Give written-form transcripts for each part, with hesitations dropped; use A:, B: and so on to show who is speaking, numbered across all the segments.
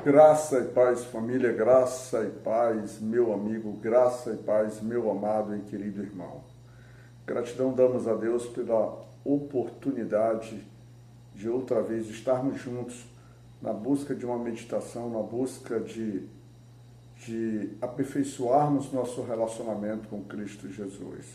A: Graça e paz, família, graça e paz, meu amigo, graça e paz, meu amado e querido irmão. Gratidão damos a Deus pela oportunidade de outra vez estarmos juntos na busca de uma meditação, na busca de aperfeiçoarmos nosso relacionamento com Cristo Jesus.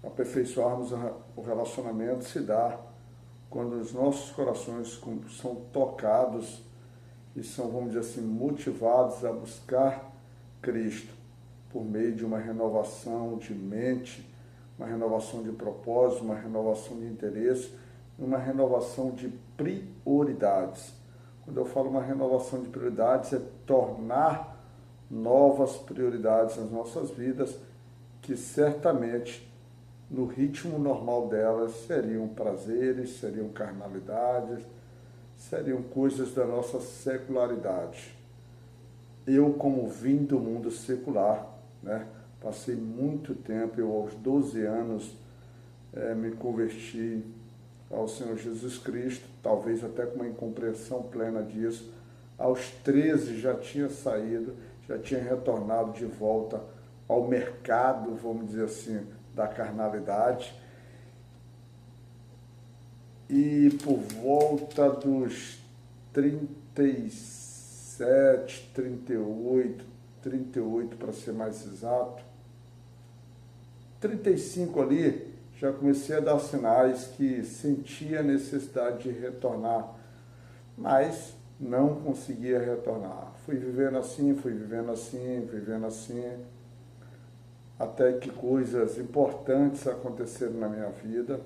A: Aperfeiçoarmos o relacionamento se dá quando os nossos corações são tocados e são, vamos dizer assim, motivados a buscar Cristo por meio de uma renovação de mente, uma renovação de propósito, uma renovação de interesse, uma renovação de prioridades. Quando eu falo uma renovação de prioridades, é tornar novas prioridades nas nossas vidas, que certamente no ritmo normal delas seriam prazeres, seriam carnalidades, seriam coisas da nossa secularidade. Eu, como vim do mundo secular, passei muito tempo, eu aos 12 anos me converti ao Senhor Jesus Cristo, talvez até com uma incompreensão plena disso. Aos 13 já tinha saído, já tinha retornado de volta ao mercado, vamos dizer assim, da carnalidade. E por volta dos 37, 38 para ser mais exato, 35 ali, já comecei a dar sinais que sentia a necessidade de retornar, mas não conseguia retornar. Fui vivendo assim, até que coisas importantes aconteceram na minha vida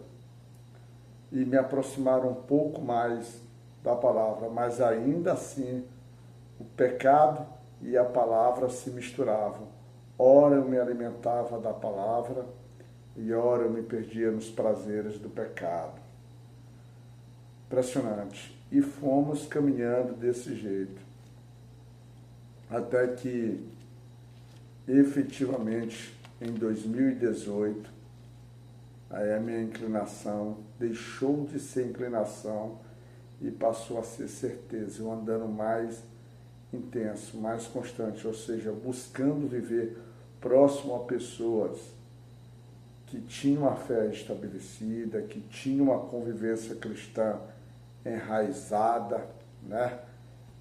A: e me aproximaram um pouco mais da palavra, mas ainda assim o pecado e a palavra se misturavam. Ora eu me alimentava da palavra e ora eu me perdia nos prazeres do pecado. Impressionante. E fomos caminhando desse jeito, até que efetivamente em 2018, aí a minha inclinação deixou de ser inclinação e passou a ser certeza, eu andando mais intenso, mais constante, ou seja, buscando viver próximo a pessoas que tinham a fé estabelecida, que tinham uma convivência cristã enraizada,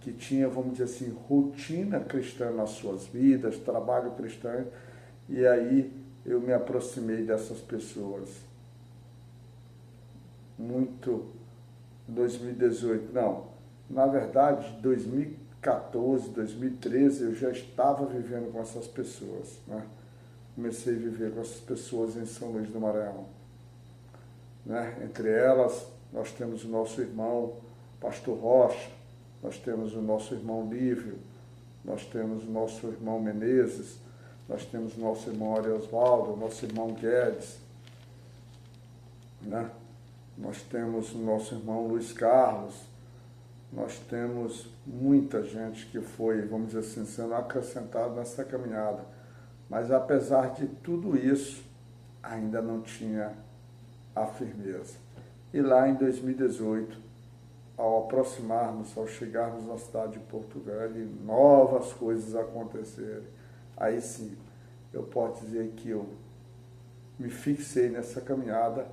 A: que tinha, vamos dizer assim, rotina cristã nas suas vidas, trabalho cristão, e aí eu me aproximei dessas pessoas. Muito 2018, não, na verdade 2014, 2013 eu já estava vivendo com essas pessoas, Comecei a viver com essas pessoas em São Luís do Maranhão, Entre elas nós temos o nosso irmão Pastor Rocha, nós temos o nosso irmão Lívio, nós temos o nosso irmão Menezes, nós temos o nosso irmão Ariosvaldo, o nosso irmão Guedes, Nós temos o nosso irmão Luiz Carlos, nós temos muita gente que foi, vamos dizer assim, sendo acrescentada nessa caminhada. Mas apesar de tudo isso, ainda não tinha a firmeza. E lá em 2018, ao aproximarmos, ao chegarmos na cidade de Porto Velho, novas coisas acontecerem, aí sim, eu posso dizer que eu me fixei nessa caminhada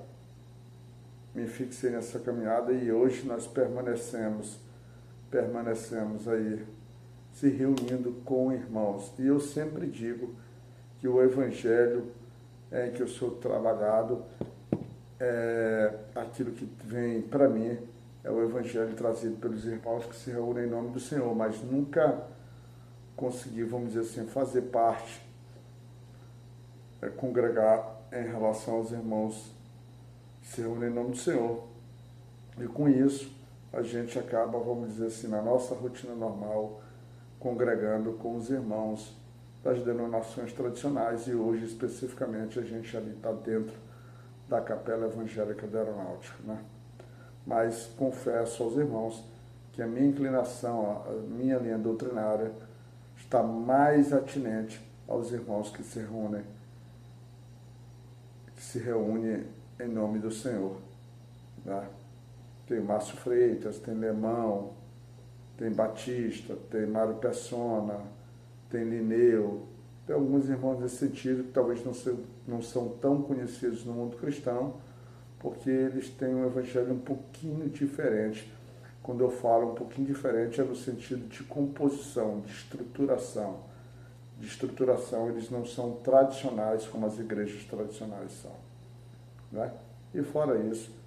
A: e hoje nós permanecemos aí se reunindo com irmãos. E eu sempre digo que o evangelho em que eu sou trabalhado, aquilo que vem para mim é o evangelho trazido pelos irmãos que se reúnem em nome do Senhor, mas nunca consegui, vamos dizer assim, fazer parte, congregar em relação aos irmãos que se reúnem em nome do Senhor. E com isso, a gente acaba, vamos dizer assim, na nossa rotina normal, congregando com os irmãos das denominações tradicionais, e hoje, especificamente, a gente ali está dentro da Capela Evangélica da Aeronáutica, Mas confesso aos irmãos que a minha inclinação, a minha linha doutrinária, está mais atinente aos irmãos que se reúnem em nome do Senhor, Tem Márcio Freitas, tem Lemão, tem Batista, tem Mário Persona, tem Linneu, tem alguns irmãos nesse sentido que talvez não são tão conhecidos no mundo cristão, porque eles têm um evangelho um pouquinho diferente. Quando eu falo um pouquinho diferente, é no sentido de composição, de estruturação. De estruturação, eles não são tradicionais como as igrejas tradicionais são, né? E fora isso,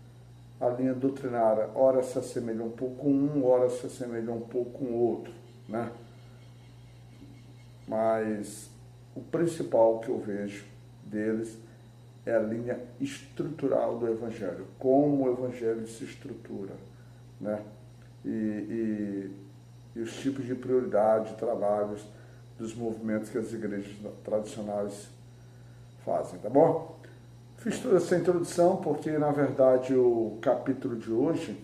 A: a linha doutrinária, ora se assemelha um pouco com um, ora se assemelha um pouco com o outro, né? Mas o principal que eu vejo deles é a linha estrutural do Evangelho, como o Evangelho se estrutura, né? E os tipos de prioridade, trabalhos dos movimentos que as igrejas tradicionais fazem, tá bom? Fiz toda essa introdução porque, na verdade, o capítulo de hoje,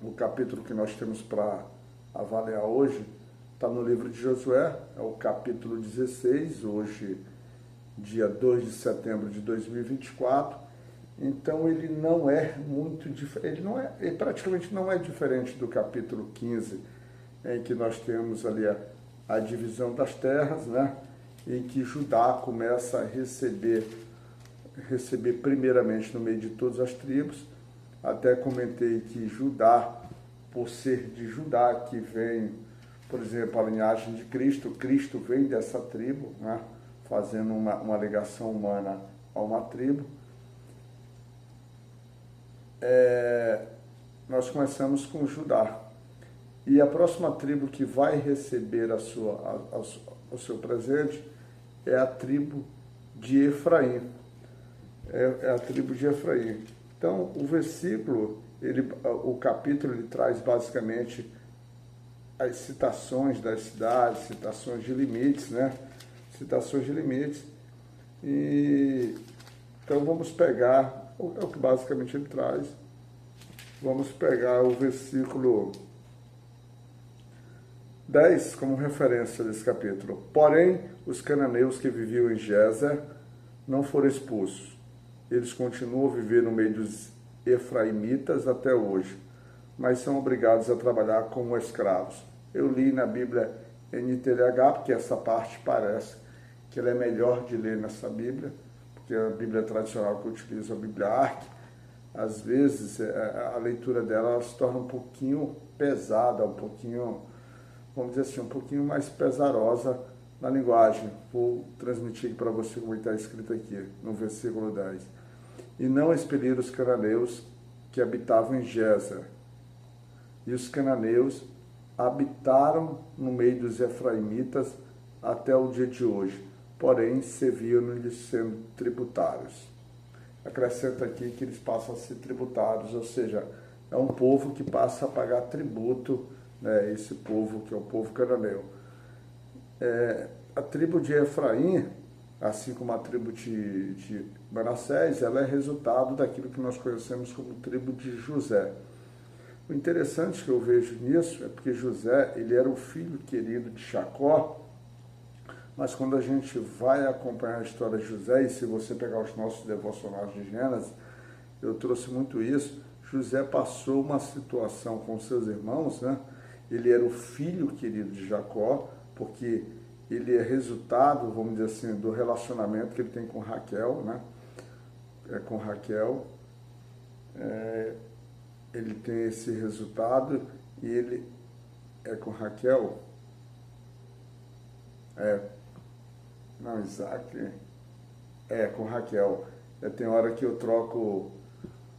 A: o capítulo que nós temos para avaliar hoje, está no livro de Josué, é o capítulo 16, hoje, dia 2 de setembro de 2024. Então, ele não é muito diferente, ele praticamente não é diferente do capítulo 15, em que nós temos ali a divisão das terras, né? Em que Judá começa a receber primeiramente no meio de todas as tribos. Até comentei que Judá, por ser de Judá, que vem, por exemplo, a linhagem de Cristo, Cristo vem dessa tribo, né? Fazendo uma ligação humana a uma tribo. Nós começamos com Judá. E a próxima tribo que vai receber o seu presente é a tribo de Efraim. É a tribo de Efraim. Então, o versículo, o capítulo, ele traz basicamente as citações das cidades, citações de limites, né? Citações de limites. Então, vamos pegar, é o que basicamente ele traz. Vamos pegar o versículo 10 como referência desse capítulo. Porém, os cananeus que viviam em Gézer não foram expulsos. Eles continuam a viver no meio dos efraimitas até hoje, mas são obrigados a trabalhar como escravos. Eu li na Bíblia NTLH, porque essa parte parece que ela é melhor de ler nessa Bíblia, porque a Bíblia tradicional que eu utilizo, a Bíblia ARC, às vezes a leitura dela se torna um pouquinho pesada, um pouquinho, vamos dizer assim, um pouquinho mais pesarosa na linguagem. Vou transmitir para você como está escrito aqui, no versículo 10. E não expeliram os cananeus que habitavam em Gézer. E os cananeus habitaram no meio dos efraimitas até o dia de hoje, porém serviam-lhes sendo tributários. Acrescenta aqui que eles passam a ser tributários, ou seja, é um povo que passa a pagar tributo, né, esse povo que é o povo cananeu. A tribo de Efraim, assim como a tribo de Manassés, ela é resultado daquilo que nós conhecemos como tribo de José. O interessante que eu vejo nisso é porque José, ele era o filho querido de Jacó, mas quando a gente vai acompanhar a história de José, e se você pegar os nossos devocionais de Gênesis, eu trouxe muito isso, José passou uma situação com seus irmãos, né? Ele era o filho querido de Jacó, porque ele é resultado, vamos dizer assim, do relacionamento que ele tem com Raquel, né? Com Raquel, ele tem esse resultado e ele é com Raquel, não, Isaac, com Raquel. Tem hora que eu troco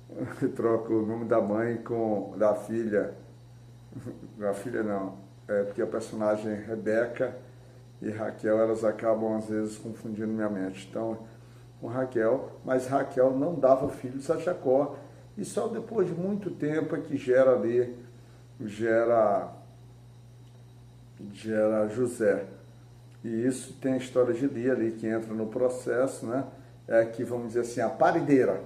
A: o nome da mãe com da filha. Da filha não, porque a personagem Rebeca e Raquel, elas acabam às vezes confundindo minha mente. Então, com Raquel, mas Raquel não dava filhos a Jacó, e só depois de muito tempo é que gera José. E isso tem a história de Lia ali, que entra no processo, né? É que, vamos dizer assim, a parideira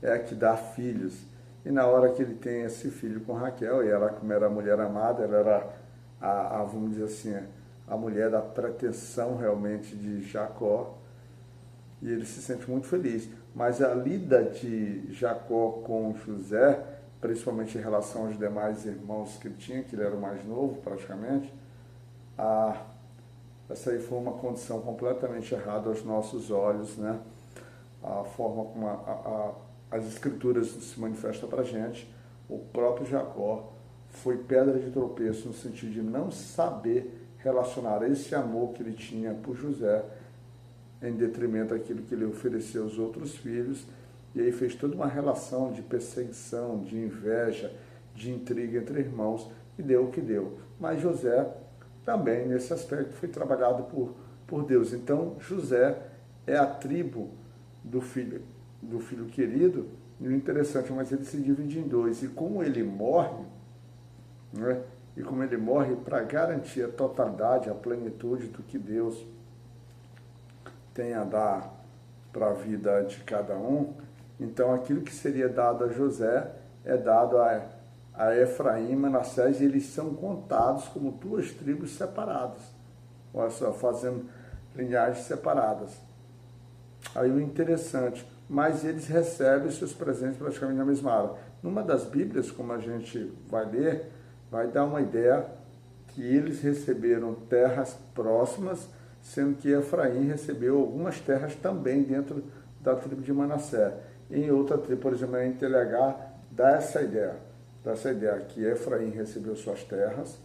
A: é a que dá filhos. E na hora que ele tem esse filho com Raquel, e ela, como era a mulher amada, ela era, vamos dizer assim, a mulher da pretensão realmente de Jacó, e ele se sente muito feliz. Mas a lida de Jacó com José principalmente em relação aos demais irmãos que ele tinha, que ele era o mais novo praticamente, essa aí foi uma condição completamente errada aos nossos olhos, né? A forma como as escrituras se manifestam para a gente. O próprio Jacó foi pedra de tropeço no sentido de não saber relacionar esse amor que ele tinha por José em detrimento daquilo que ele ofereceu aos outros filhos, e aí fez toda uma relação de perseguição, de inveja, de intriga entre irmãos, e deu o que deu. Mas José também, nesse aspecto, foi trabalhado por Deus. Então, José é a tribo do filho querido, e o interessante, mas ele se divide em dois, e como ele morre, né? E como ele morre para garantir a totalidade, a plenitude do que Deus tem a dar para a vida de cada um, então aquilo que seria dado a José é dado a Efraim e Manassés, e eles são contados como duas tribos separadas, olha só, fazendo linhagens separadas. Aí o interessante, mas eles recebem seus presentes praticamente na mesma área. Numa das Bíblias, como a gente vai ler, vai dar uma ideia que eles receberam terras próximas, sendo que Efraim recebeu algumas terras também dentro da tribo de Manassés. Em outra tribo, por exemplo, em TLH, dá essa ideia que Efraim recebeu suas terras,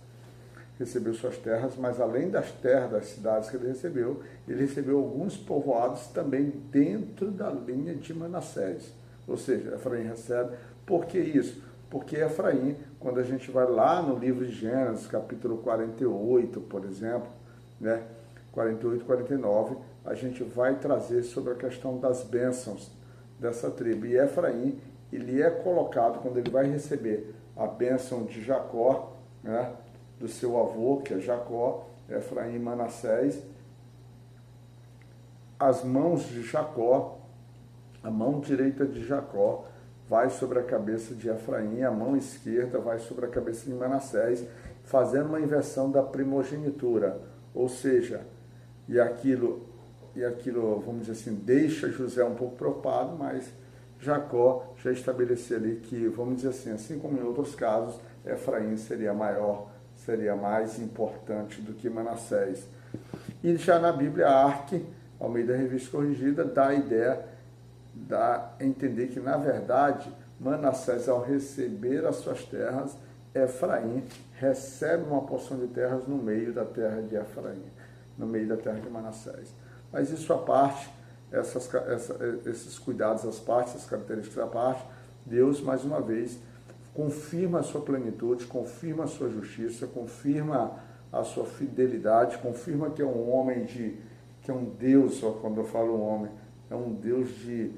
A: mas além das terras, das cidades que ele recebeu alguns povoados também dentro da linha de Manassés. Ou seja, Efraim recebe. Por que isso? Porque Efraim, quando a gente vai lá no livro de Gênesis, capítulo 48, por exemplo, né, 48 e 49, a gente vai trazer sobre a questão das bênçãos dessa tribo. E Efraim, ele é colocado, quando ele vai receber a bênção de Jacó, né, do seu avô, que é Jacó, Efraim e Manassés, as mãos de Jacó, a mão direita de Jacó vai sobre a cabeça de Efraim, a mão esquerda vai sobre a cabeça de Manassés, fazendo uma inversão da primogenitura, ou seja, e aquilo, vamos dizer assim, deixa José um pouco preocupado, mas Jacó já estabeleceu ali que, vamos dizer assim como em outros casos, Efraim seria maior, seria mais importante do que Manassés. E já na Bíblia, a Arque, ao meio da Revista Corrigida, dá a ideia, dá a entender que, na verdade, Manassés, ao receber as suas terras, Efraim recebe uma porção de terras no meio da terra de Efraim, no meio da terra de Manassés. Mas isso à parte, esses cuidados às partes, essas características à parte, Deus, mais uma vez, confirma a sua plenitude, confirma a sua justiça, confirma a sua fidelidade, confirma que é um homem que é um Deus, só quando eu falo homem, é um Deus de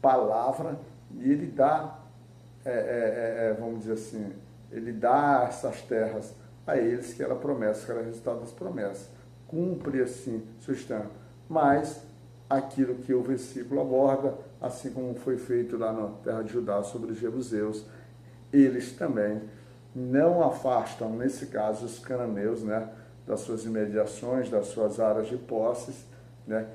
A: palavra, e ele dá, vamos dizer assim, ele dá essas terras a eles, que era promessa, que era resultado das promessas. Cumpre assim, sustenta. Mas aquilo que o versículo aborda, assim como foi feito lá na terra de Judá sobre os jebuseus, eles também não afastam, nesse caso, os cananeus, né, das suas imediações, das suas áreas de posses, né,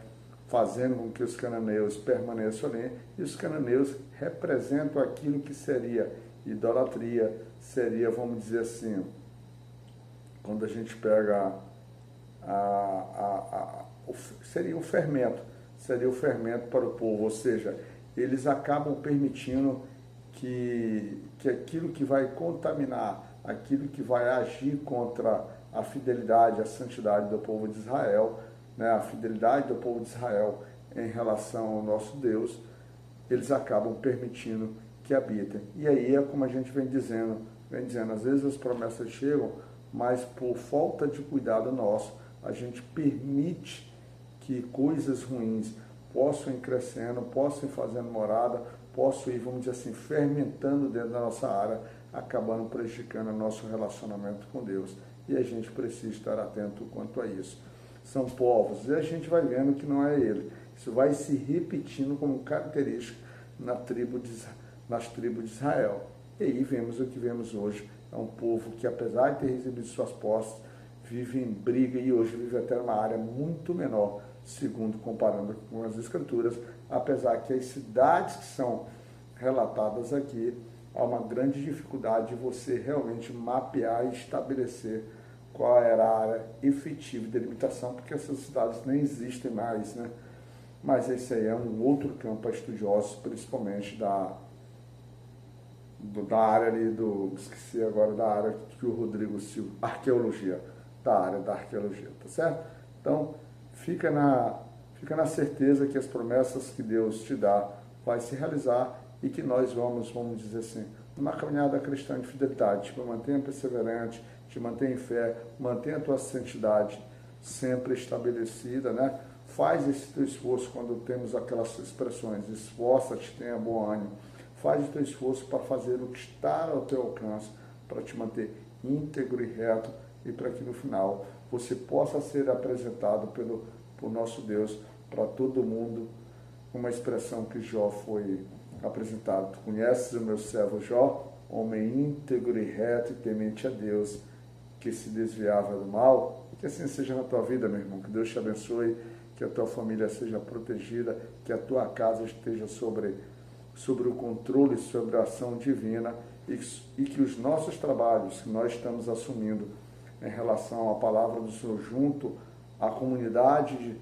A: fazendo com que os cananeus permaneçam ali, e os cananeus representam aquilo que seria idolatria, seria, vamos dizer assim, quando a gente pega seria o fermento para o povo, ou seja, eles acabam permitindo que aquilo que vai contaminar, aquilo que vai agir contra a fidelidade, a santidade do povo de Israel, né, a fidelidade do povo de Israel em relação ao nosso Deus, eles acabam permitindo que habitem. E aí é como a gente vem dizendo, às vezes as promessas chegam, mas por falta de cuidado nosso, a gente permite que coisas ruins possam ir crescendo, possam ir fazendo morada, possam ir, vamos dizer assim, fermentando dentro da nossa área, acabando prejudicando o nosso relacionamento com Deus. E a gente precisa estar atento quanto a isso. São povos, e a gente vai vendo que não é ele. Isso vai se repetindo como característica nas tribos de Israel. E aí vemos o que vemos hoje. É um povo que, apesar de ter recebido suas posses, vive em briga e hoje vive até numa área muito menor, segundo comparando com as Escrituras, apesar que as cidades que são relatadas aqui, há uma grande dificuldade de você realmente mapear e estabelecer qual era a área efetiva de delimitação, porque essas cidades nem existem mais, né? Mas esse aí é um outro campo para estudiosos, principalmente da área ali esqueci agora da área que o Rodrigo Silva, arqueologia, da área da arqueologia, tá certo? Então, fica na certeza que as promessas que Deus te dá vai se realizar e que nós vamos dizer assim, numa caminhada cristã de fidelidade, te mantenha perseverante, te mantenha em fé, mantenha a tua santidade sempre estabelecida, né? Faz esse teu esforço quando temos aquelas expressões, esforça-te, tenha bom ânimo, faz o teu esforço para fazer o que está ao teu alcance, para te manter íntegro e reto e para que no final você possa ser apresentado por nosso Deus para todo mundo, uma expressão que Jó foi apresentado. Tu conheces o meu servo Jó, homem íntegro e reto e temente a Deus, que se desviava do mal. Que assim seja na tua vida, meu irmão, que Deus te abençoe, que a tua família seja protegida, que a tua casa esteja sobre o controle, sobre a ação divina e que os nossos trabalhos que nós estamos assumindo em relação à palavra do Senhor junto à comunidade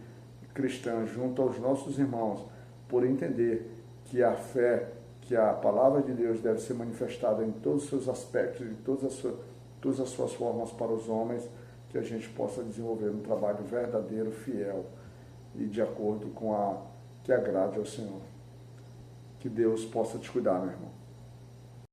A: cristã, junto aos nossos irmãos, por entender que a fé, que a palavra de Deus deve ser manifestada em todos os seus aspectos, em todas as suas formas para os homens, que a gente possa desenvolver um trabalho verdadeiro, fiel e de acordo com que agrade ao Senhor. Que Deus possa te cuidar, meu irmão.